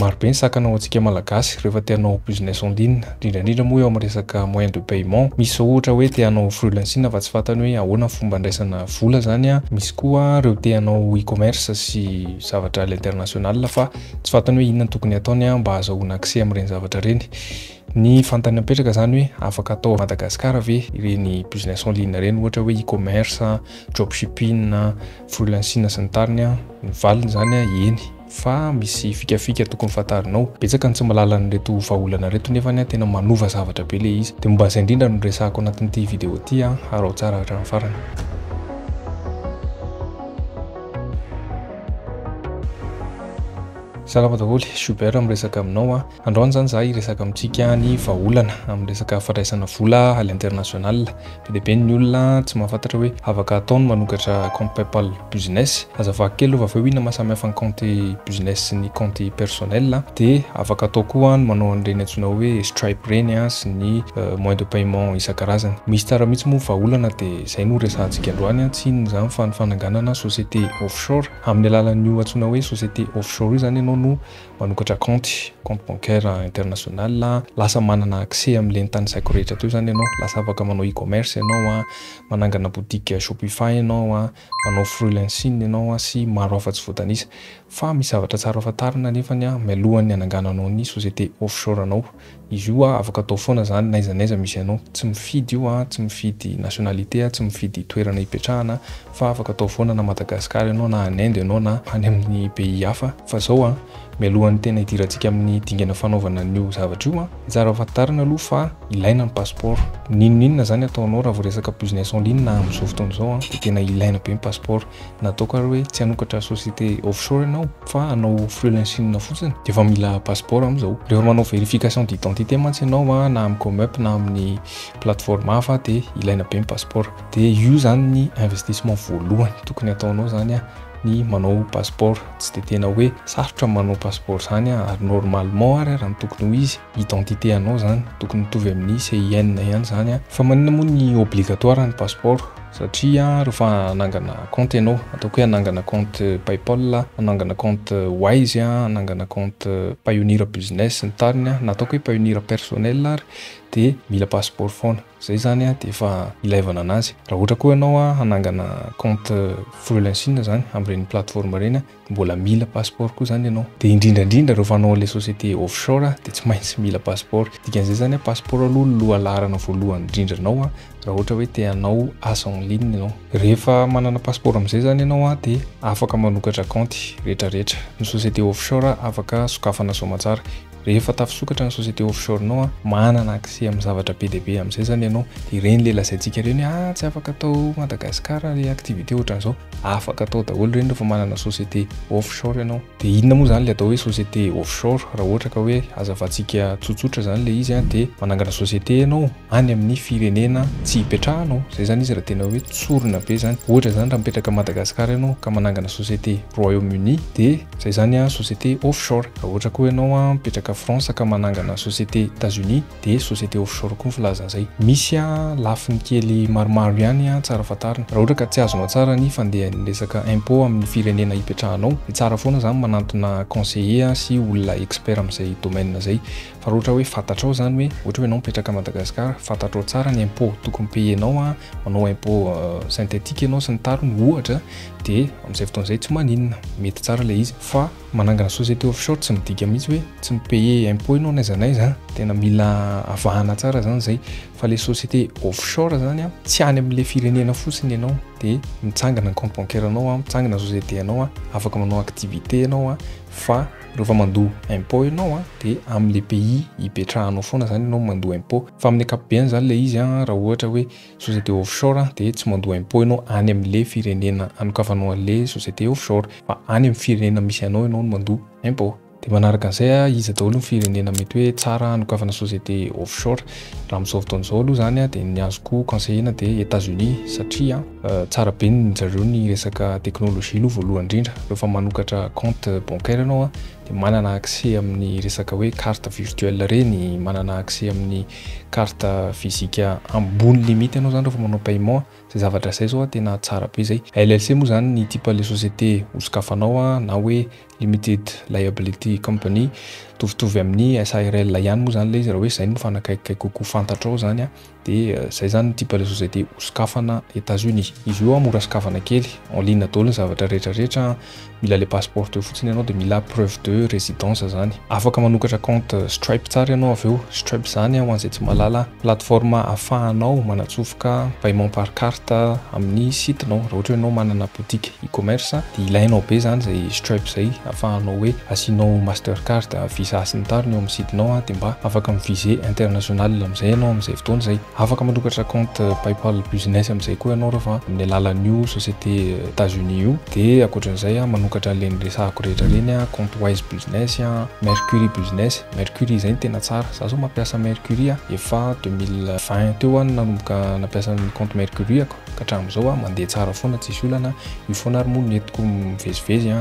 Maro be ny sakanao antsika malagasy rehefa te hanao business en ligne, indrindra moa eo amin'ny resaka moyen de paiement. Misy ohatra hoe te hanao freelancing fa tsy fantany hoe ahoana fomba andraisana vola zany a. Misy koa reo te hanao e-commerce sy zavatra à l'international fa tsy fantany hoe inona tokony ataony mba ahazoana accès amin'ireny zavatra reny. Ny fantany apetraka zany hoe afaka atao Madagascar ve ireny business en ligne reny, ohatra hoe e-commerce, dropshipping, freelancing sy ny tariny a. Ny valiny zany a eny fa misy fikafika tokony fantarinao. Betsaka ny tsy mahalala an'ireto vahaolana reto nefa ny tena manova zavatra be le izy. De mba izay indrindra no resahako anatin'ity vidéo ity a, harao tsara hatramin'ny farany. Salama daholo, super miresaka aminao a. Androany zany zaho hiresaka amintsika ny vahaolana amin'ny resaka fandraisana vola à l'international. Be dia be ny olona tsy mahafantatra hoe afaka ataony manokatra compte PayPal business. Azafady kely aloha fa hoe inona mahasamihafa ny compte business sy ny compte personnel de afaka atao koa ny manao an'ireny antsoina hoe Stripe reny a sy ny moyen de paiement isan-karazany. Misy tsara mihitsy moa vahaolana de izay no resahantsika androany, tsy inona zany fa ny fananganana société offshore. Amin'ny alalan'io antsoina hoe société offshore io zany ianao no manokatra compte bancaire international, lasa manana accès amin'ilay tany saiko rehetra teo zany ianao. Lasa afaka manao e-commerce ianao a, manangana boutique Shopify ianao a, manao freelancing ianao a sy maro hafa tsy voatanisa. Fa misy zavatra tsara fantarina nefany a mialohan'ny hanangananao ny société offshore anao. Izy io a afaka atao foana zany n'aiza n'aiza misy anao, tsy mifidy io a, tsy mifidy nationalité a, tsy mifidy toerana hipetrahana, fa afaka atao foana na Madagascar ianao na en Inde ianao na any amin'ny pays hafa. Fa zao a mialohan'ny tena hidirantsika amin'ny dingana fanaovana an'io zavatra io a, tsara fantarina aloha fa ilaina ny passeport. N'inona zany ataonao raha vao resaka business en ligne na amin'izao fotoana izao a, de tena ilaina be ny passeport. Natao ka hoe tsy hanokatra société offshore ianao fa hanao freelancing fotsiny de efa mila passeport amin'izao. Rehefa manao vérification d'identité mantsy ianao a, na amin'ny Comup na amin'ny plateforme hafa de ilaina be ny passeport. De io zany ny investissement voalohany tokony ataonao zany a, ny manao passeport. Tsy de tena hoe sarotra manao passeport zany a, ary normalement ary raha ny tokony ho izy identité anao zany tokony mitovy amin'ny CIN ihany zany a. Fa manina moa ny obligatoire ny passeport satria rehefa anangana compte ianao, ataoko hoe anangana compte PayPal, anangana compte Wise, anangana compte Payoneer business ny tariny a, na ataoko hoe Payoneer personnel ary de mila passeport foana. Zay zany a de efa ilaivana anazy. Raha ohatra koa ianao a anangana compte freelancing zany amin'ireny plateforme reny a, mbola mila passeport koa zany ianao. De indrindrandrindra rehefa anao le société offshore de tsy maintsy mila passeport. Dikan'izay zany a passeport aloha lohalaharana voalohany indrindra anao a raha ohatra hoe te hanao asa en ligne ianao. Rehefa manana passeport amin'izay zany ianao a de afaka manokatra compte rehetrarehetra. Ny société offshore afaka sokafana soamantsara. Rehefa tafisokatra ny société offshore nao a, manana accès amin'ny zavatra be dia be amin'izay zany ianao. De ireny le lazaintsika ireny tsy afaka atao Madagascar le activité ohatran'izao, afaka atao daholo ireny rehefa manana société offshore ianao. De inona moa zany le atao hoe société offshore? Raha ohatra ka hoe azavantsika tsotsotra zany le izy a, de manangana société ianao any amin'ny firenena tsy hipetrahanao. Zay zany izy raha tena hoe tsorina be zany. Ohatra zany raha mipetraka Madagascar ianao ka manangana société Royaume-Uni de zay zany a société offshore. Raha ohatra koa ianao a mipetraka France ka manangana société États-Unis de société offshore koa filazan'izay. Misy a lafiny kely maromaro ihany a tsara fantarina. Raha ohatra ka tsy azonao tsara ny fandehan'ny resaka impôt amin'ny firenena hipetrahanao de tsara foana zany manantona conseiller sy olona expert amin'izay domaine zay. Fa raha ohatra hoe fantatrao zany hoe ohatra hoe ianao mipetraka Madagascar, fantatrao tsara ny impôt tokony payenao a, manao impôt synthétique ianao sy ny tariny ohatra, de amin'izay fotoan'izay tsy maninona, mety tsara le izy. Fa manangana société offshore tsy midika mihitsy hoe tsy mipaye impôt ianao n'aiza n'aiza, tena mila avahana tsara zany zay. Fa le société offshore zany a tsy any amin'le firenena fotsiny ianao, de mitsangana ny compte bancaire anao a, mitsangana société anao a, afaka manao activité anao a, fa rehefa mandoa impôt ianao a de amin'le pays hipetrahanao foana zany ianao mandoa impôt. Fa amin'ny ankapobeny zany le izy a, raha ohatra hoe société offshore de tsy mandoa impôt ianao any amin'le firenena anokafanao an'le société offshore, fa any amin'ny firenena misy anao ianao no mandoa impôt. De manaraka an'izay a, izy daholo ny firenena mety hoe tsara anokafana société offshore. Raha amin'izao fotoana izao aloha zany a de ny azoko conseillena de États-Unis satria tsara be ny zareo ny resaka teknôlôjia aloha voalohany indrindra rehefa manokatra compte bancaire anao dia manana accès amin'ny resaka hoe carte virtuelle reny, manana accès amin'ny carte physique ambony limite anao zany rehefa manao paiement. Zay zavatra zay zao tena tsara be zay. LLC moa zany ny type le société hosokafanao na hoe limited liability company, tovitovy amin'ny SARL ihany moa zany le izy raha hoe zay no fanakaikay kokoa fantatrao zany dia zay zany ny type le société hosokafana États-Unis. Izy io mora sokafana kely en ligne daholo ny zavatra rehetrarehetra, mila le passeport teo fotsiny ianao dia mila preuve de résidence zany. Afaka manokatra compte Stripe tsara ianao avy eo. Stripe zany ho an'izay tsy mahalala plateforme ahafahanao manatsofoka paiement par carte amin'ny sitenao. Raha ohatra hoe ianao manana boutique e-commerce dia ilainao be zany zay Stripe zay ahafahanao hoe asianao Mastercard, Visa sy ny tariny eo amin'ny sitenao dia mba afaka miviser international amin'izay ianao amin'izay fotoana zay. Afaka manokatra compte PayPal business amin'izay koa ianao rehefa amin'ny alalan'io société États-Unis io. Dia ankoatran'izay manokatra an'ireny resahako rehetra ireny compte Wise business, Mercury business. Mercury zay tena tsara. Zaho zao mampiasa Mercury efa 2020 teo nanomboka nampiasa ny compte Mercury ka hatramin'izao mandeha tsara foana, tsisy olana. Io foana ary moa netiko mivezivezy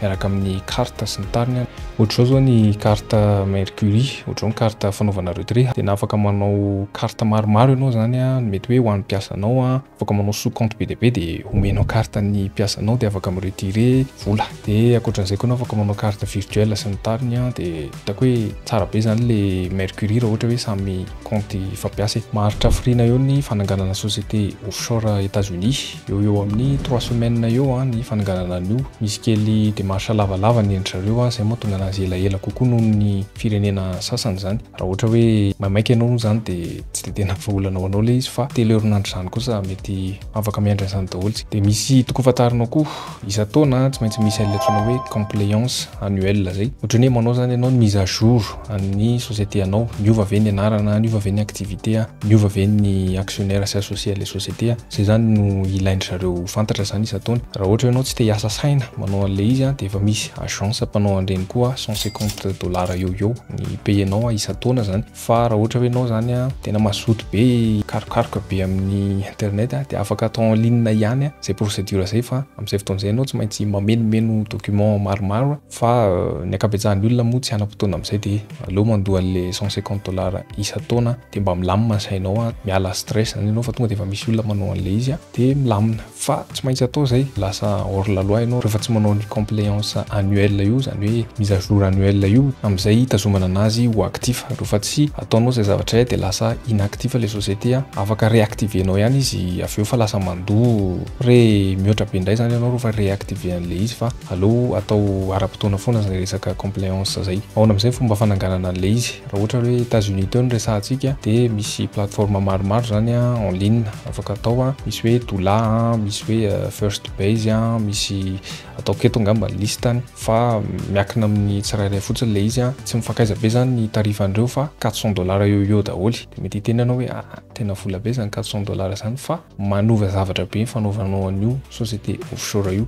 miaraka amin'ny carte sy ny tariny. Ohatr'izao zao ny carte Mercury, ohatr'izao ny carte fanaovana retrait, tena afaka manao carte maromaro ianao zany mety hoe ho an'ny mpiasanao afaka manao sous compte be dia be dia omenao carte ny mpiasanao dia afaka miretirer vola. Dia ankoatran'izay koa afaka manao carte virtuelle sy ny tariny dia hitako hoe tsara be zany le Mercury raha ohatra hoe samy compte fampiasa. Maharitra afrina eo ny fananganana société offshore États-Unis, eo amin'ny 3 semaines eo ny fananganana an'io. Misy kely démarche lavalava ny endrzareo zay moa tonga anazy elaela kokoa noho ny firenena sasany zany. Raha ohatra hoe maimaika ianao zany dia tsy dia tena voaolana ho anao le izy fa telo herinandro zany kosa mety afaka miandra izany daholo. Dia misy toko fantarinao koa isan-taona tsy maintsy misy antsoina hoe compliance annuelle zay. Ohatra hoe manao zany ianao ny mise à jour amin'ny société anao, miova ve ny anarana, miova ve ny activité, miova ve ny actionnaire sy associé les sociétés. Zay zany no ilain-dry-zareo fantatra zany isan-taona. Raha ohatra ianao tsy te hiasa saina manao an'le izy dia efa misy agence mpanao an'ireny koa $150 eo ny payenao isan-taona zany. Fa raha ohatra hoe ianao zany tena mazoto be, karokaroka be amin'ny internet dia afaka atao en ligne ihany zay procédure zay, fa amin'izay fotoana zay ianao tsy maintsy mamenomeno document maromaro fa ny ankabetsahan'ny olona moa tsy hanam-potoana amin'izay dia aleo mandoa an'le $150 isan-taona dia mba milamina ny sainao, miala stress zany ianao fa tonga dia efa misy olona manao an'le izy dia milamina. Fa tsy maintsy atao zay, lasa hors la loi ianao rehefa tsy manao ny compliance annuelle io, zany hoe mise à jour annuelle io, amin'izay tazomana anazy ho actif. Rehefa tsy ataonao zay zavatra dia lasa inactif le société, afaka réactivenao ihany izy avy eo fa lasa mandoa re mihoatra be indray zany ianao rehefa réactiver an'le izy, fa aleo atao ara-potoana foana zay resaka compliance zay. Ahoana amin'izay fomba fananganana an'le izy. Raha ohatra hoe États-Unis teo ny resahantsika dia misy plateforme maromaro zany en ligne afaka atao, misy hoe Doula, misy hoe First Base, misy atao keto angamba listany fa miankina amin'ny tsirairay fotsiny le izy tsy mifakaiza be zany ny tarifandreo fa $400 eo daholy. Dia mety hiteny ianao hoe tena vola be zany $400 zany, fa manova zavatra be fanaovanao an'io société offshore io.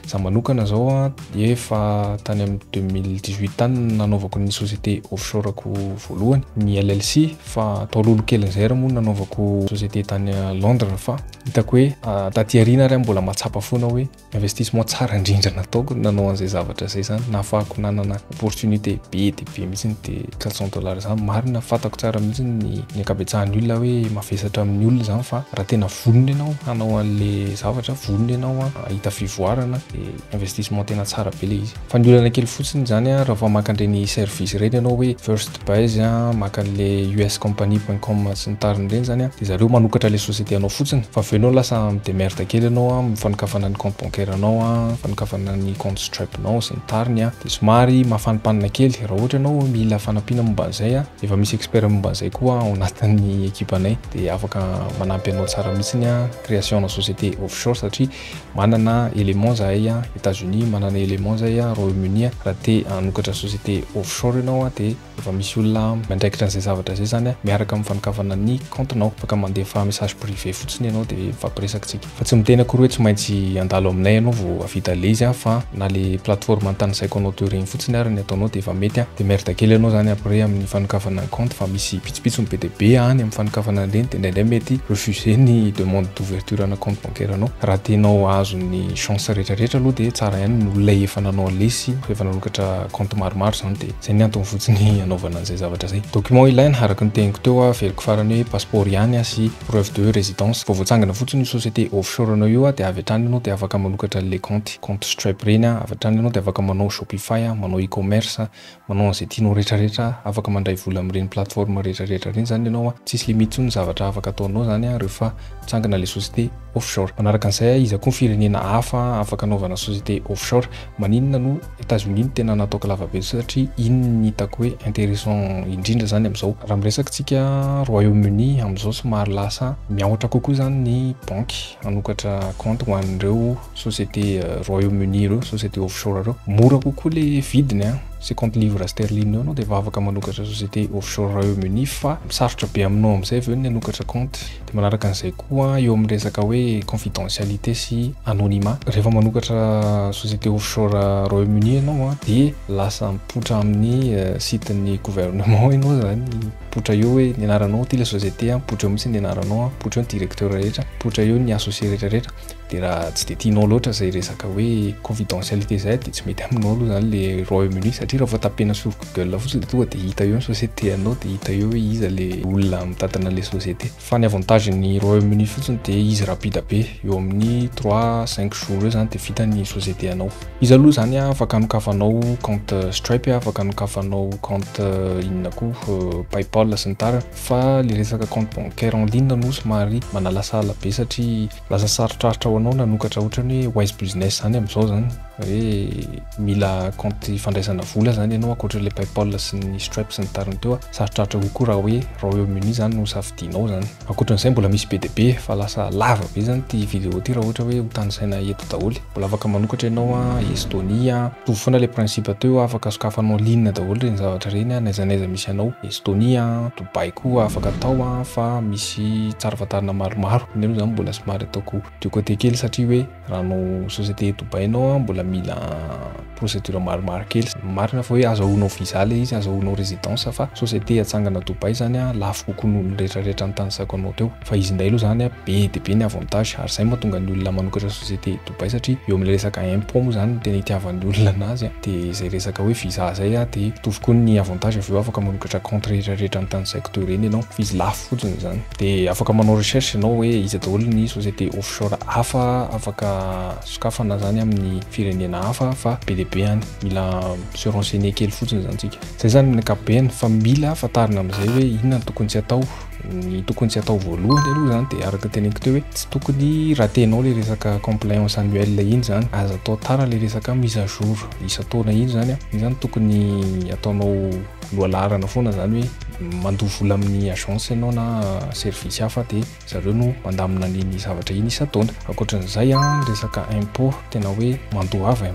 Za manokana zao dia efa tany amin'ny 2018 tany nanaovako ny société offshore-ko voalohany ny LLC, fa tao lolo kely zay moa nanaovako société tany Londres, fa hitako hoe taty aoriana ary mbola mahatsapa foana hoe investissement tsara indrindra nataoko nanao an'izay zavatra zay zany, nahafahako nanana opportunité be dia be mihitsy dia $400 zany marina. Fantako tsara mihitsy ny ankabetsahan'ny olona hoe mavesatra amin'ny olona zany, fa raha tena vonona ianao hanao an'le zavatra, vonona ianao ahita fivoarana dia investissement tena tsara be le izy. Fa ny olana kely fotsiny zany raha vao maka an'ireny service ireny ianao hoe First Base, maka an'le uscompany.com sy ny tariny ireny zany dia zareo manokatra le société anao fotsiny, fa aveo lasa midemerde kely ianao mifanokafana ny compte bancaire anao, mifanokafana ny compte Stripe anao sy ny tariny dia somary mafanipanina kely. Raha ohatra ianao mila fanampiana momba an'izay efa misy expert momba an'izay koa ao anatin'ny ekipanay dia afaka manampy anao tsara mihitsy création na société offshore, satria manana élément zahay États-Unis, manana élément zahay Royaume-Uni. Raha te hanokatra société offshore ianao dia efa misy olona mandraikitra an'izay zavatra zay zany miaraka mifanokafana ny comptenao, afaka mandefa message privé fotsiny ianao dia mifampiresaka tsika. Fa tsy miteny akory hoe tsy maintsy andalo aminay ianao vao avita le izy fa na le plateforme antanisaiko anao teo ireny fotsiny fotsiny ary ny ataonao de efa mety a de merde kely anao zany après amin'ny fanokafana compte fa misy pitsopitsony be de be any amin'ny fanokafana an'ireny de ndraindray mety refuser ny demande d'ouverture ana compte bancaire anao raha tianao azo ny chance rehetrarehetra aloha de tsara ihany ny olona efa nanao lesy efa nanokatra compte maromaro zany de zay ny antony fotsiny anaovana an'izay zavatra zay document ilaina araka ny teniko teo a veliko farany hoe passeport ihany a sy preuve de résidence vao voatsangana fotsiny io société offshore anao io a de avy hatrany ianao de afaka manokatra le compte Stripe reny a avy hatrany ianao de afaka manao Shopify a manao e-commerce manao an'izay tianao rehetrarehetra afaka mandray vola amin'ireny plateforme rehetrarehetra reny zany ianao a tsisy limite tsony zavatra afaka ataonao zany a rehefa tsangana le société offshore manaraka an'izay izy koa firenena hafa afaka anaovana société offshore maninona no États-Unis no tena nataoko lavabe satria iny ny hitako hoe intéressant indrindra zany amin'izao raha miresaka tsika Royaume-Uni amin'izao somary lasa miaotra kokoa zany ny banky anokatra compte ho an'ireo société Royaume-Uni ireo société offshore ireo mora kokoa le vidiny a 50 livres sterling anao de efa afaka manokatra société offshore Royaume-Uni fa sarotra be aminao amin'izay veo ny anokatra compte de manaraka an'izay koa eo amin'ny resaka hoe confidentialité sy anonymat rehefa manokatra société offshore Royaume-Uni ianao a de lasa mipoitra amin'ny site ny gouvernement ianao zany mipoitra eo hoe ny anaranao ty le société a mipoitra eo mihitsy ny anaranao a mipoitra eo ny directeur rehetra mipoitra eo ny associé rehetrarehetra de raha tsy de tianao loatra zay resaka hoe confidentialité zay de tsy mety aminao aloha zany le Royaume-Uni satria raha tapena sur Google fotsiny de tonga de hita eo ny société anao de hita eo hoe iza le olona mitantana le société fa ny avantage ny Royaume-Uni fotsiny de izy rapide be eo amin'ny 3-5 jours eo zany de vita ny société anao izy aloha zany afaka anokafanao compte Stripe afaka anokafanao compte inona koa PayPal sy ny tariny fa le resaka compte bancaire en ligne no somary manalasala be satria lasa sarotrarotra ho anao nanokatra ohatrany hoe Wise Business zany amin'izao zany hoe mila compte fandraisana vola zany ianao ankoatra le PayPal sy ny Stripe sy ny tariny teo sarotrarotra kokoa raha hoe Royaume-Uni zany no safidianao zany ankoatran'izay mbola misy be de be fa lasa lava be zany ty vidéo ty raha ohatra hoe ho tanisaina eto daholo mbola afaka manokatra ianao a Estonia tovy foana le principe teo afaka sokafanao ligne daholo reny zavatra reny a naizanaiza misy anao Estonia Dubai koa afaka atao fa misy tsara fatarina maromaro ny zany mbola somary ataoko du côté kely satria hoe raha no société Dubai anao mbola mila procédure maromaro kely marina fa hoe azahoanao visa le izy azahoanao résidence fa société atsangana Dubai zany a lafo kokoa ny olona rehetrarehetra nitanisako anao teo fa izy indray aloha zany a be de be ny avantage ary zay mahatonga ny olona manokatra société Dubai satria eo amin'le resaka impôt moa zany tena itiavan'ny olona anazy de zay resaka hoe visa zay a de mitovy koa ny avantage avy eo afaka manokatra compte rehetrarehetra nitanisaiko teo reny ianao fa izy lafo fotsiny zany de afaka manao recherche ianao hoe iza daholo ny société offshore hafa afaka sokafana zany amin'ny firenena hafa fa be de be any mila se renseigner kely fotsiny zany tsika zay zany ny ankapobeny fa mila fatarina amin'izay hoe inona ny tokony tsy atao ny tokony tsy atao voalohany aloha zany de araka teneniko teo hoe tsy tokony ratenao le resaka compliance annuelle iny zany aza atao tara le resaka mise à jour isa-taona iny zany a iny zany tokony ataonao lohalarana foana zany hoe mandoha vola amin'ny agence ianao na service hafa de zareo no mandamina ny zavatra iny isa-taona ankoatran'izay resaka impôt tena hoe mandoava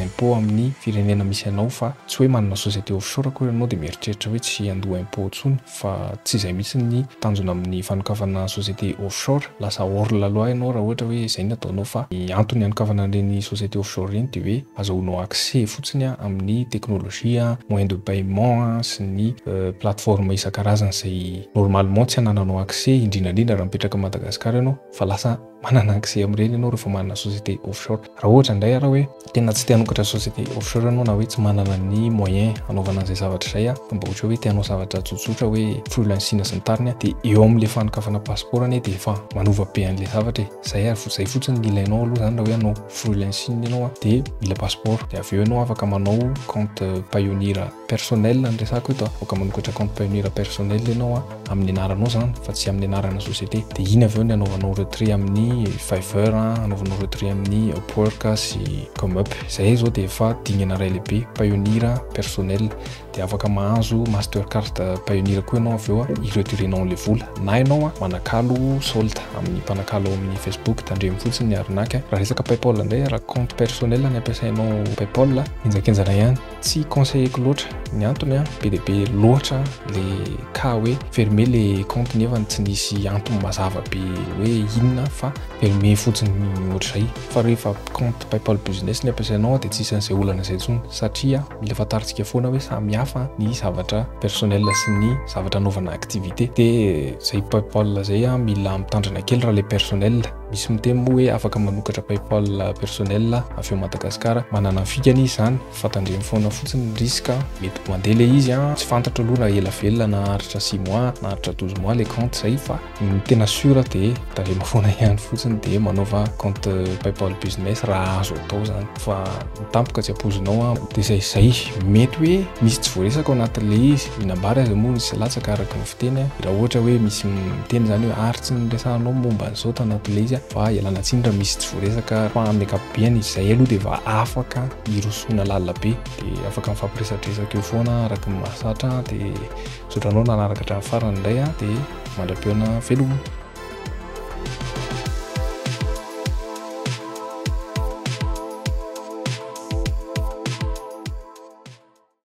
impôt amin'ny firenena misy anao fa tsy hoe manana société offshore akory ianao de mieritreritra hoe tsy andoha impôt tsony fa tsy izay mihitsy ny tanjona amin'ny fanokafana société offshore lasa hors la loi ianao raha ohatra hoe izay ny ataonao fa ny antony hanokafana an'ireny société offshore reny de hoe azahoanao accès fotsiny amin'ny teknôlôjia moyen de paiement sy ny plateforme isan-karazany izay normalement tsy hanananao accès indrindrandrindra raha mipetraka Madagasikara ianao fa lasa manana accès amin'ireny ianao rehefa manana société offshore raha ohatra indray raha hoe tena tsy te hanokatra société offshore ianao na hoe tsy manana ny moyen hanaovana an'izay zavatra izay fa mba ohatra hoe te hanao zavatra tsotsotra hoe freelancing sy ny tariny de eo amin'le fanokafana passeport anie de efa manova be an'le zavatra zay fotsiny ny ilainao aloha zany raha hoe hanao freelancing ianao de mila passeport de avy eo ianao afaka manao compte Payoneer personnel ny resako eto afaka manokatra compte Payoneer personnel ianao amin'ny anaranao zany fa tsy amin'ny anarana société de iny avy eo ny anaovanao retrait amin'ny Fiverr anaovanao retrait amin'ny Upwork sy ComeUp zay zao de efa dingana ray lehibe Payoneer personnel de afaka mahazo Mastercard Payoneer koa ianao avy eo i-retirenao le vola na ianao manakalo solde amin'ny mpanakalo amin'ny Facebook tandremy fotsiny ny arnaque raha resaka PayPal indray raha compte personnel ny ampiasainao PayPal injakenjana ihany tsy conseilleko loatra ny antony be de be loatra le cas hoe fermer le compte nefa tsy nisy antony mazava be hoe inona fa permis fotsiny ohatr'izay fa rehefa compte PayPal business ny ampiasainao dia tsisy an'izay olana izay intsony satria mila fantarintsika foana hoe samy hafa ny zavatra personnel sy ny zavatra anaovana activité dia zay PayPal zay mila mitandrina kely raha le personnel misy miteny moa hoe afaka manokatra PayPal personnel avy eo Madagasikara manana fikany izany fantandreny foana fotsiny risque mety mandeha le izy tsy fantatra aloha na ela velona na haritra 6 mois na haritra 12 mois le compte zay fa ny tena sûr dia tarema foana ihany fotsiny dia manaova compte PayPal business raha azo atao zany fa mitampoka tsy ampozinao dia zay mety hoe misy tsy voaresaka ao anatin'le izy inambary azy moa misy latsaka araka ny fiteny raha ohatra hoe misy miteny zany hoe aritsy ny resahanao momba an'izao tanatin'le izy fa ialana tsiny raha misy tsy voaresaka fa amin'ny ankapobeny izay aloha dia efa afaka hirosoana lalina be dia afaka mifampiresadresaka eo foana araka ny mahasatra dia sotranao nanaraka hatramin'ny farany indray dia mandra-peona velomina.